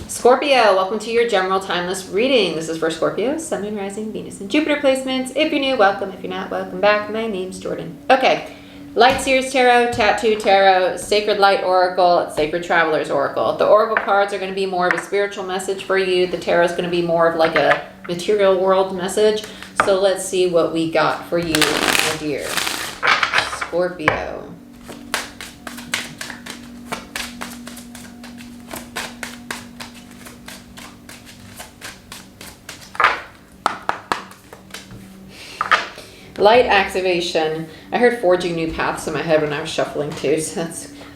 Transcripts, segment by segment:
Scorpio, welcome to your general timeless reading. This is for Scorpio, Sun, Moon, Rising, Venus, and Jupiter placements. If you're new, welcome. If you're not, welcome back. My name's Jordyn. Okay, Light Seers Tarot, Tattoo Tarot, Sacred Light Oracle, Sacred Travelers Oracle. The Oracle cards are going to be more of a spiritual message for you. The Tarot is going to be more of like a material world message. So let's see what we got for you, my dear Scorpio. Light activation. I heard forging new paths in my head when I was shuffling too, so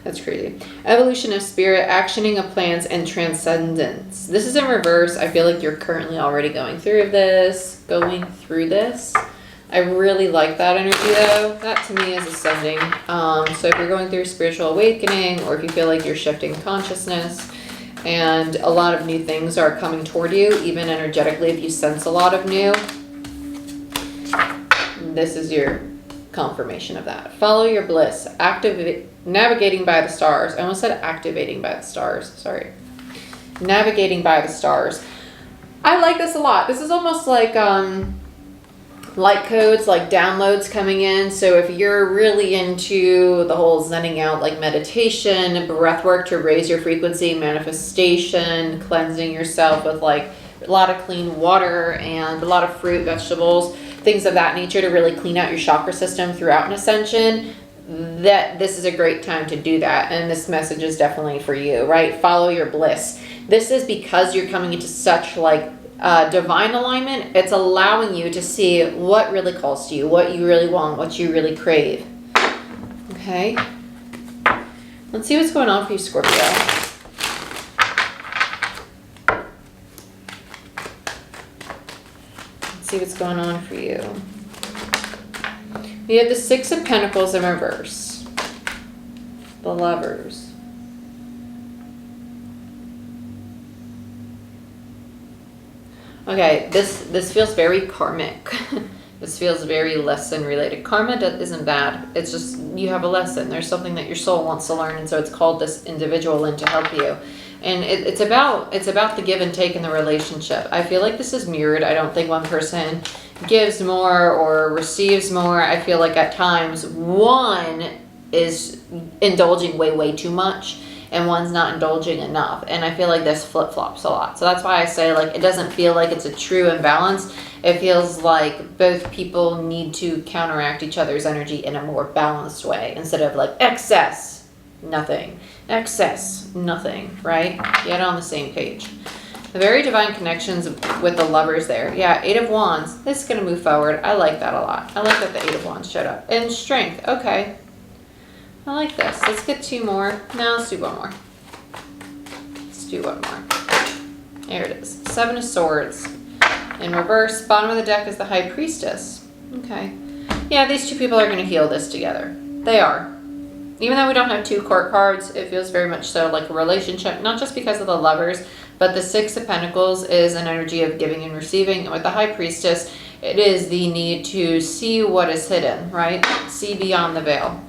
that's crazy. Evolution of spirit, actioning of plans, and transcendence. This is in reverse. I feel like you're currently already going through this. I really like that energy though. That to me is ascending. So if you're going through spiritual awakening, or if you feel like you're shifting consciousness, and a lot of new things are coming toward you, even energetically, if you sense a lot of new, this is your confirmation of that. Follow your bliss. Navigating by the stars. I almost said activating by the stars. Sorry. Navigating by the stars. I like this a lot. This is almost like light codes, like downloads coming in. So if you're really into the whole zenning out, like meditation, breath work to raise your frequency, manifestation, cleansing yourself with like a lot of clean water and a lot of fruit, vegetables, things of that nature to really clean out your chakra system throughout an ascension, that this is a great time to do that. And this message is definitely for you, right? Follow your bliss. This is because you're coming into such like divine alignment. It's allowing you to see what really calls to you, what you really want, what you really crave. Okay. Let's see what's going on for you, Scorpio. See what's going on for you. We have the Six of Pentacles in reverse. The Lovers. Okay, this feels very karmic. This feels very lesson related. Karma isn't bad. It's just you have a lesson. There's something that your soul wants to learn, and so it's called this individual in to help you. And it's about the give and take in the relationship. I feel like this is mirrored. I don't think one person gives more or receives more. I feel like at times one is indulging way too much and one's not indulging enough. And I feel like this flip-flops a lot. So that's why I say like it doesn't feel like it's a true imbalance. It feels like both people need to counteract each other's energy in a more balanced way instead of like excess, nothing. Excess, nothing, right? Get on the same page. The very divine connections with the Lovers there. Yeah, Eight of Wands. This is going to move forward. I like that a lot. I like that the Eight of Wands showed up. And Strength. Okay. I like this. Let's get two more. No, let's do one more. Let's do one more. There it is. Seven of Swords. In reverse. Bottom of the deck is the High Priestess. Okay. Yeah, these two people are going to heal this together. They are. Even though we don't have two court cards, it feels very much so like a relationship, not just because of the Lovers, but the Six of Pentacles is an energy of giving and receiving. And with the High Priestess, it is the need to see what is hidden, right? See beyond the veil.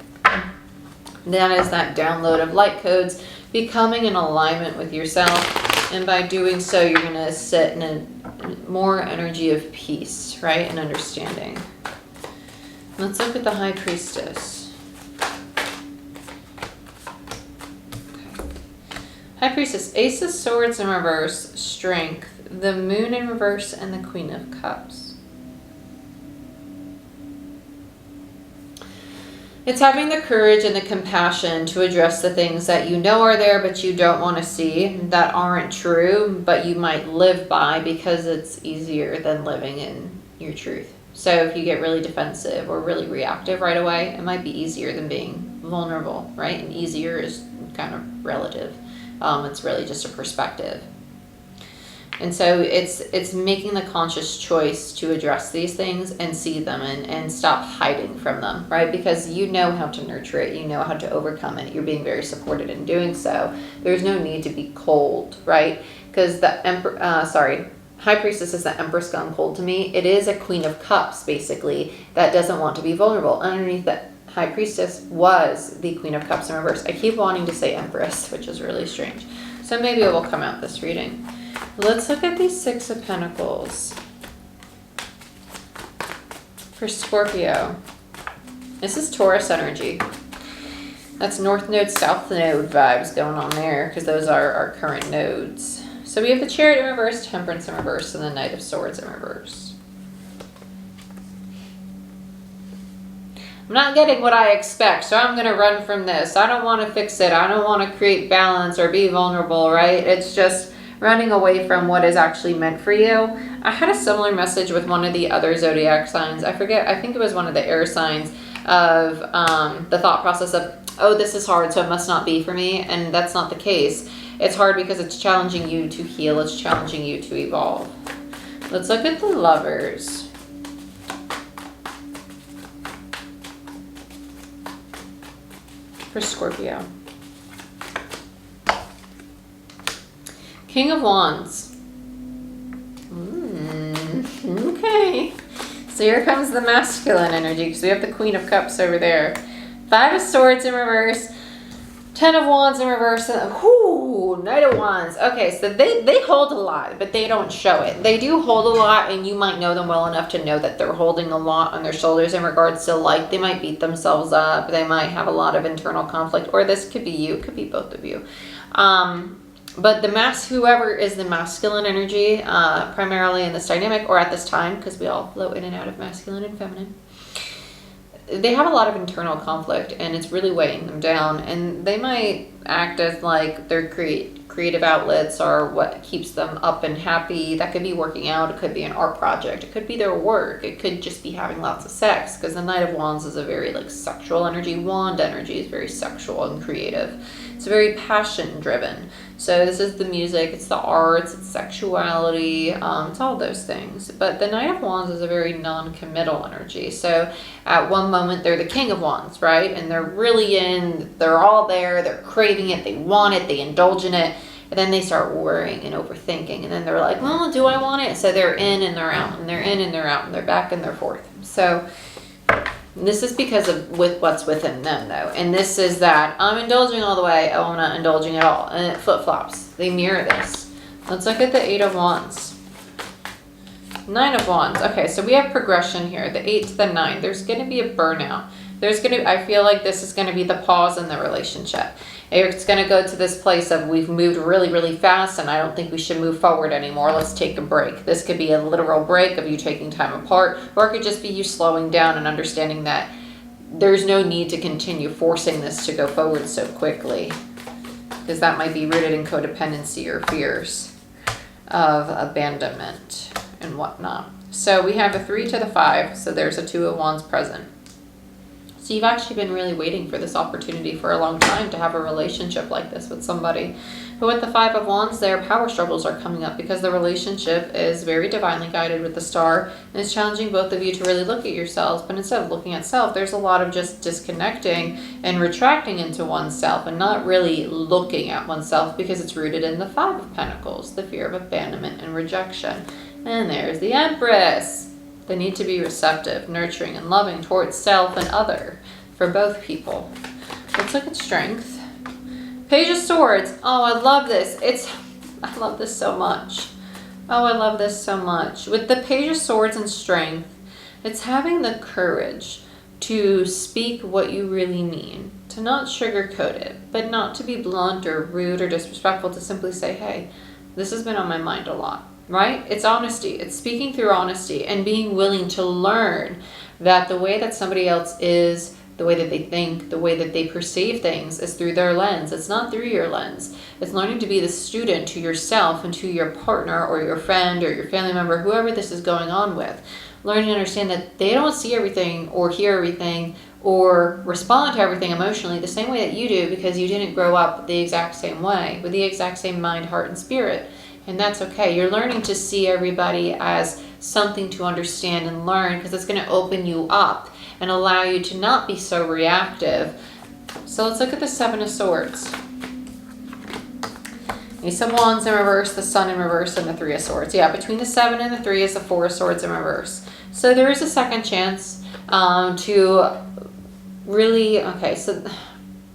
That is that download of light codes, becoming in alignment with yourself. And by doing so, you're going to sit in a more energy of peace, right? And understanding. Let's look at the High Priestess. High Priestess, Ace of Swords in reverse, Strength, the Moon in reverse, and the Queen of Cups. It's having the courage and the compassion to address the things that you know are there but you don't want to see, that aren't true, but you might live by because it's easier than living in your truth. So if you get really defensive or really reactive right away, it might be easier than being vulnerable, right? And easier is kind of relative. It's really just a perspective. And so it's making the conscious choice to address these things and see them and stop hiding from them, right? Because you know how to nurture it. You know how to overcome it. You're being very supported in doing so. There's no need to be cold, right? Because the High Priestess is the Empress gone cold to me. It is a Queen of Cups, basically, that doesn't want to be vulnerable. Underneath that High Priestess was the Queen of Cups in reverse. I keep wanting to say Empress, which is really strange. So So maybe it will come out this reading. Let's look at these Six of Pentacles for Scorpio. This is Taurus energy. That's North Node, South Node vibes going on there, because those are our current nodes. So we have the Chariot in reverse, Temperance in reverse, and the Knight of Swords in reverse. I'm not getting what I expect, so I'm going to run from this. I don't want to fix it. I don't want to create balance or be vulnerable, right? It's just running away from what is actually meant for you. I had a similar message with one of the other zodiac signs. I forget, I think it was one of the air signs, of the thought process of, oh, this is hard, so it must not be for me. And that's not the case. It's hard because it's challenging you to heal. It's challenging you to evolve. Let's look at the Lovers. For Scorpio. King of Wands. Okay. So here comes the masculine energy, because we have the Queen of Cups over there. Five of Swords in reverse. 10 of Wands in reverse. And, Knight of Wands. Okay, so they hold a lot, but they don't show it. They do hold a lot, and you might know them well enough to know that they're holding a lot on their shoulders in regards to, like, they might beat themselves up. They might have a lot of internal conflict. Or this could be you. It could be both of you. But whoever is the masculine energy, primarily in this dynamic or at this time, because we all flow in and out of masculine and feminine, they have a lot of internal conflict, and it's really weighing them down. And they might act as like their creative outlets are what keeps them up and happy. That could be working out. It could be an art project. It could be their work. It could just be having lots of sex, because the Knight of Wands is a very like sexual energy. Wand energy is very sexual and creative. It's very passion driven. So this is the music, it's the arts, it's sexuality, it's all those things. But the Knight of Wands is a very non-committal energy. So at one moment they're the King of Wands, right? And they're really they're all there, they're craving it, they want it, they indulge in it. And then they start worrying and overthinking. And then they're like, well, do I want it? So they're in and they're out, and they're in and they're out, and they're back and they're forth. So this is because of what's within them, though. And this is that I'm indulging all the way. Oh, I'm not indulging at all. And it flip-flops. They mirror this. Let's look at the Eight of Wands. Nine of Wands. Okay, so we have progression here. The 8 to the 9. There's going to be a burnout. I feel like this is going to be the pause in the relationship. It's going to go to this place of we've moved really, really fast, and I don't think we should move forward anymore. Let's take a break. This could be a literal break of you taking time apart, or it could just be you slowing down and understanding that there's no need to continue forcing this to go forward so quickly, because that might be rooted in codependency or fears of abandonment and whatnot. So we have a 3 to the 5, so there's a 2 of Wands present. So you've actually been really waiting for this opportunity for a long time to have a relationship like this with somebody. But with the 5 of Wands there, power struggles are coming up because the relationship is very divinely guided with the star, and it's challenging both of you to really look at yourselves. But instead of looking at self, there's a lot of just disconnecting and retracting into oneself and not really looking at oneself, because it's rooted in the 5 of Pentacles, the fear of abandonment and rejection. And there's the Empress. They need to be receptive, nurturing, and loving towards self and other for both people. Let's look at strength. Page of Swords. Oh, I love this. I love this so much. Oh, I love this so much. With the Page of Swords and strength, it's having the courage to speak what you really mean, to not sugarcoat it, but not to be blunt or rude or disrespectful, to simply say, hey, this has been on my mind a lot. Right? It's honesty. It's speaking through honesty and being willing to learn that the way that somebody else is, the way that they think, the way that they perceive things is through their lens. It's not through your lens. It's learning to be the student to yourself and to your partner or your friend or your family member, whoever this is going on with. Learning to understand that they don't see everything or hear everything or respond to everything emotionally the same way that you do, because you didn't grow up the exact same way, with the exact same mind, heart, and spirit. And that's okay. You're learning to see everybody as something to understand and learn, because it's going to open you up and allow you to not be so reactive. So let's look at the 7 of Swords. Ace of Wands in reverse, the Sun in reverse, and the 3 of Swords. Yeah, between the 7 and the 3 is the 4 of Swords in reverse. So there is a second chance to really, okay, so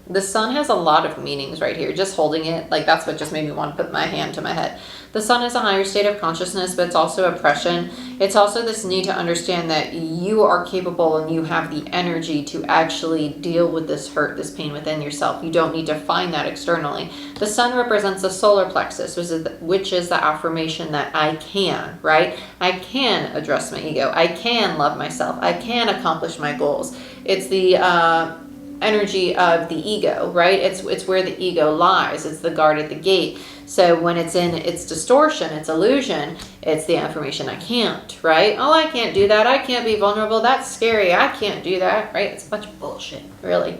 The sun has a lot of meanings right here. Just holding it, like that's what just made me want to put my hand to my head. The sun is a higher state of consciousness, but it's also oppression. It's also this need to understand that you are capable and you have the energy to actually deal with this hurt, this pain within yourself. You don't need to find that externally. The sun represents the solar plexus, which is the affirmation that I can, right? I can address my ego. I can love myself. I can accomplish my goals. It's the energy of the ego, right? It's where the ego lies. It's the guard at the gate. So when it's in its distortion, its illusion, it's the affirmation, I can't, right? Oh, I can't do that. I can't be vulnerable. That's scary. I can't do that, right? It's a bunch of bullshit, really.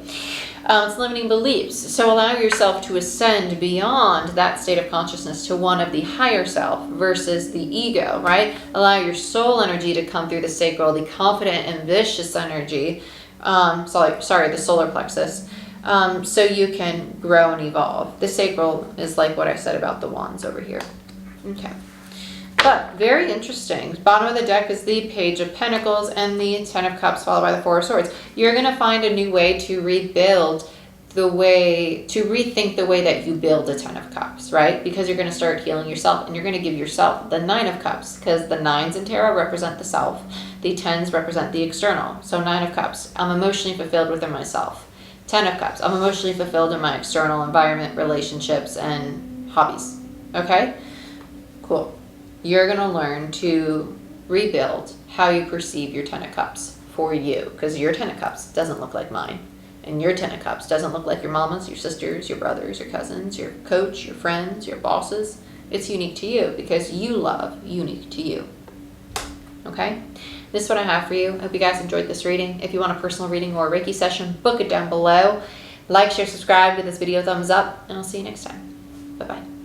It's limiting beliefs. So allow yourself to ascend beyond that state of consciousness to one of the higher self versus the ego, right? Allow your soul energy to come through the sacral, the confident, ambitious energy, the solar plexus, so you can grow and evolve. The sacral is like what I said about the wands over here. Okay. But very interesting. Bottom of the deck is the Page of Pentacles and the Ten of Cups followed by the Four of Swords. You're going to find a new way to rethink the way that you build a Ten of Cups, right? Because you're going to start healing yourself and you're going to give yourself the Nine of Cups, because the nines in tarot represent the self. The tens represent the external. So Nine of Cups, I'm emotionally fulfilled within myself. Ten of Cups, I'm emotionally fulfilled in my external environment, relationships, and hobbies. Okay? Cool. You're going to learn to rebuild how you perceive your Ten of Cups for you, because your Ten of Cups doesn't look like mine. And your Ten of Cups doesn't look like your mama's, your sisters, your brothers, your cousins, your coach, your friends, your bosses. It's unique to you because you love unique to you. Okay? This is what I have for you. I hope you guys enjoyed this reading. If you want a personal reading or a Reiki session, book it down below. Like, share, subscribe, give this video a thumbs up, and I'll see you next time. Bye-bye.